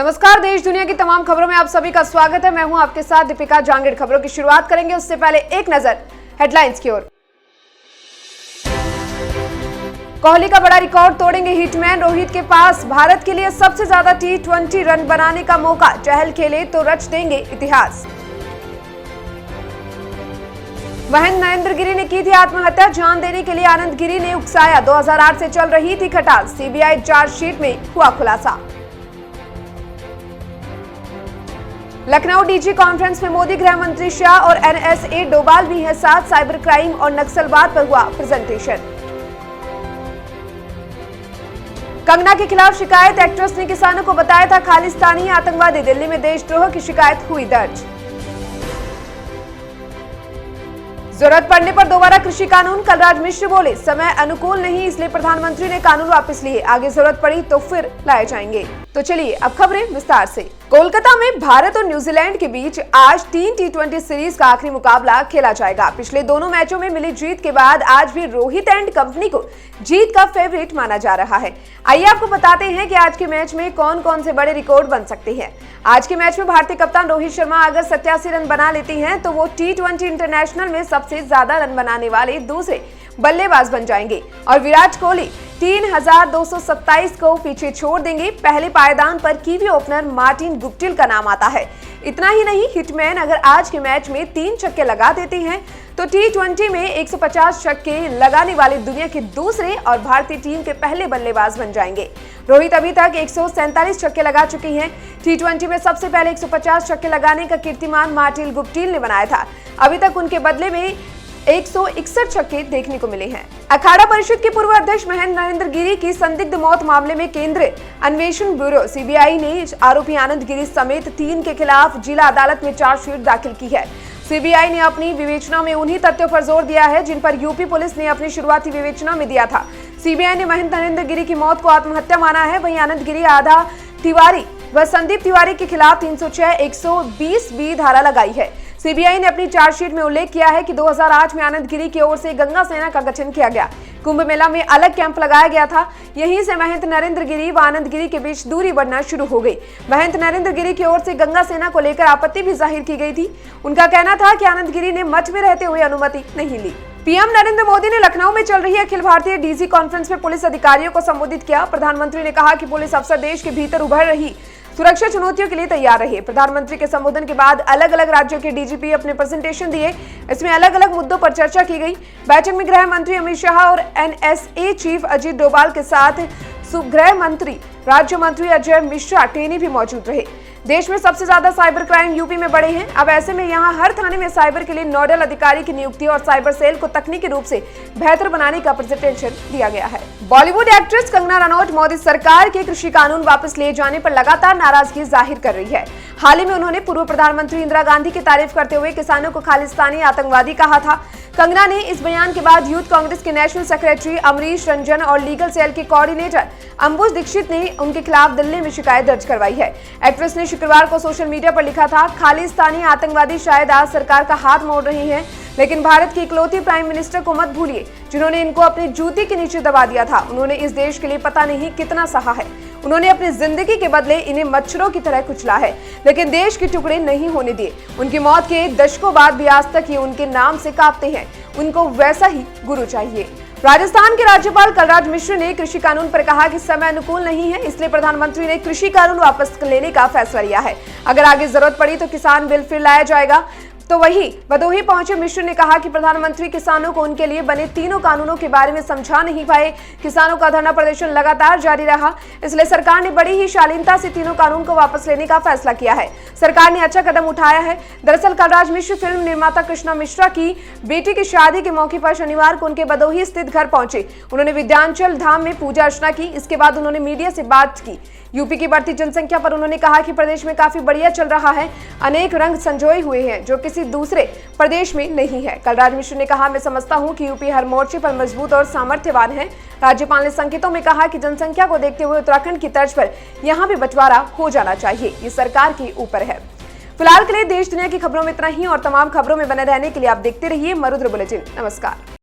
नमस्कार, देश दुनिया की तमाम खबरों में आप सभी का स्वागत है। मैं हूं आपके साथ दीपिका जांगिड़। खबरों की शुरुआत करेंगे उससे पहले एक नजर हेडलाइंस की ओर। कोहली का बड़ा रिकॉर्ड तोड़ेंगे हिटमैन। रोहित के पास भारत के लिए सबसे ज्यादा T20 रन बनाने का मौका। चहल खेले तो रच देंगे इतिहास। महेंद्र नरेंद्र गिरी ने की थी आत्महत्या। जान देने के लिए आनंद गिरी ने उकसाया। 2008 से चल रही थी खटाल। सीबीआई चार्जशीट में हुआ खुलासा। लखनऊ डीजी कॉन्फ्रेंस में मोदी, गृह मंत्री शाह और NSA डोभाल भी हैं साथ। साइबर क्राइम और नक्सलवाद पर हुआ प्रेजेंटेशन। कंगना के खिलाफ शिकायत। एक्ट्रेस ने किसानों को बताया था खालिस्तानी आतंकवादी। दिल्ली में देशद्रोह की शिकायत हुई दर्ज। जरूरत पड़ने पर दोबारा कृषि कानून। कलराज मिश्र बोले, समय अनुकूल नहीं इसलिए प्रधानमंत्री ने कानून वापस लिए। आगे जरूरत पड़ी तो फिर लाए जाएंगे। तो चलिए अब खबरें विस्तार से। कोलकाता में भारत और न्यूजीलैंड के बीच आज 3 T20 सीरीज का आखिरी मुकाबला खेला जाएगा। पिछले दोनों मैचों में मिली जीत के बाद आज भी रोहित एंड कंपनी को जीत का फेवरेट माना जा रहा है। आइए आपको बताते हैं कि आज के मैच में कौन कौन से बड़े रिकॉर्ड बन सकते हैं। आज के मैच में भारतीय कप्तान रोहित शर्मा अगर 87 रन बना लेते हैं तो वो T20 इंटरनेशनल में सबसे ज्यादा रन बनाने वाले दूसरे बल्लेबाज बन जाएंगे और विराट कोहली 3227 को पीछे छोड़ देंगे। पहले पायदान पर कीवी ओपनर मार्टिन गुप्टिल का नाम आता है। इतना ही नहीं, हिटमैन अगर आज के मैच में 3 छक्के लगा देते हैं तो T20 में 150 छक्के लगाने वाले दुनिया के दूसरे और भारतीय टीम के पहले बल्लेबाज बन जाएंगे। रोहित अभी तक 147 छक्के लगा चुके हैं। T20 में सबसे पहले 150 छक्के लगाने का कीर्तिमान मार्टिन गुप्टिल ने बनाया था। अभी तक उनके बदले में 161 छक्के देखने को मिले हैं। अखाड़ा परिषद के पूर्व अध्यक्ष महेंद्र नरेंद्र गिरी की संदिग्ध मौत मामले में केंद्रीय अन्वेषण ब्यूरो सीबीआई ने आरोपी आनंद गिरी समेत 3 के खिलाफ जिला अदालत में चार्जशीट दाखिल की है। सीबीआई ने अपनी विवेचना में उन्हीं तथ्यों पर जोर दिया है जिन पर यूपी पुलिस ने अपनी शुरुआती विवेचना में दिया था। सीबीआई ने महेंद्र नरेंद्र गिरी की मौत को आत्महत्या माना है। वहीं आनंद गिरी, आधा तिवारी व संदीप तिवारी के खिलाफ 306, 120B धारा लगाई है। सीबीआई ने अपनी चार्जशीट में उल्लेख किया है कि 2008 में आनंद गिरी की ओर से गंगा सेना का गठन किया गया। कुंभ मेला में अलग कैंप लगाया गया था। यहीं से महेंद्र नरेंद्र गिरी व आनंद गिरी के बीच दूरी बढ़ना शुरू हो गई। महेंद्र नरेंद्र गिरी की ओर से गंगा सेना को लेकर आपत्ति भी जाहिर की गई थी। उनका कहना था कि आनंद गिरी ने मठ में रहते हुए अनुमति नहीं ली। पीएम नरेंद्र मोदी ने लखनऊ में चल रही अखिल भारतीय डीजी कॉन्फ्रेंस में पुलिस अधिकारियों को संबोधित किया। प्रधानमंत्री ने कहा कि पुलिस अफसर देश के भीतर उभर रही सुरक्षा चुनौतियों के लिए तैयार रहे। प्रधानमंत्री के संबोधन के बाद अलग अलग राज्यों के डीजीपी अपने प्रेजेंटेशन दिए। इसमें अलग अलग मुद्दों पर चर्चा की गई। बैठक में गृह मंत्री अमित शाह और NSA चीफ अजीत डोभाल के साथ गृह मंत्री राज्य मंत्री अजय मिश्रा टेनी भी मौजूद रहे। देश में सबसे ज्यादा साइबर क्राइम यूपी में बढ़े हैं। अब ऐसे में यहां हर थाने में साइबर के लिए नोडल अधिकारी की नियुक्ति और साइबर सेल को तकनीकी रूप से बेहतर बनाने का प्रेजेंटेशन दिया गया है। बॉलीवुड एक्ट्रेस कंगना रनौत मोदी सरकार के कृषि कानून वापस लिए जाने पर लगातार नाराजगी जाहिर कर रही है। हाल ही में उन्होंने पूर्व प्रधानमंत्री इंदिरा गांधी की तारीफ करते हुए किसानों को खालिस्तानी आतंकवादी कहा था। कंगना ने इस बयान के बाद यूथ कांग्रेस के नेशनल सेक्रेटरी अमरीश रंजन और लीगल सेल के कोऑर्डिनेटर अंबुज दीक्षित ने उनके खिलाफ दिल्ली में शिकायत दर्ज करवाई है। एक्ट्रेस ने शुक्रवार को सोशल मीडिया पर लिखा था, खालिस्तानी आतंकवादी शायद आज सरकार का हाथ मोड़ रहे हैं, लेकिन भारत की इकलौती प्राइम मिनिस्टर को मत भूलिए जिन्होंने इनको अपनी जूती के नीचे दबा दिया था। उन्होंने इस देश के लिए पता नहीं कितना सहा है। उन्होंने अपनी जिंदगी के बदले इन्हें मच्छरों की तरह कुचला है, लेकिन देश के टुकड़े नहीं होने दिए। उनकी मौत के दशकों बाद भी आज तक ये उनके नाम से कांपते हैं। उनको वैसा ही गुरु चाहिए। राजस्थान के राज्यपाल कलराज मिश्र ने कृषि कानून पर कहा कि समय अनुकूल नहीं है, इसलिए प्रधानमंत्री ने कृषि कानून वापस लेने का फैसला लिया है। अगर आगे जरूरत पड़ी तो किसान बिल फिर लाया जाएगा। तो वही भदोही पहुंचे मिश्र ने कहा कि प्रधानमंत्री किसानों को उनके लिए बने तीनों कानूनों के बारे में समझा नहीं पाए। किसानों का धरना प्रदर्शन लगातार जारी रहा, इसलिए सरकार ने बड़ी ही शालीनता से तीनों कानून को वापस लेने का फैसला किया है। सरकार ने अच्छा कदम उठाया है। दरअसल कलराज मिश्र फिल्म निर्माता कृष्णा मिश्रा की बेटी की शादी के मौके पर शनिवार को उनके भदोही स्थित घर पहुंचे। उन्होंने विंध्याचल धाम में पूजा अर्चना की। इसके बाद उन्होंने मीडिया से बात की। यूपी की बढ़ती जनसंख्या पर उन्होंने कहा कि प्रदेश में काफी बढ़िया चल रहा है। अनेक रंग संजोए हुए हैं जो किसी दूसरे प्रदेश में नहीं है। कलराज मिश्र ने कहा, मैं समझता हूं कि यूपी हर मोर्चे पर मजबूत और सामर्थ्यवान है। राज्यपाल ने संकेतों में कहा कि जनसंख्या को देखते हुए उत्तराखंड की तर्ज पर यहां भी बंटवारा हो जाना चाहिए। ये सरकार के ऊपर है। फिलहाल के लिए देश दुनिया की खबरों में इतना ही और तमाम खबरों में बने रहने के लिए आप देखते रहिए मरुद्र बुलेटिन। नमस्कार।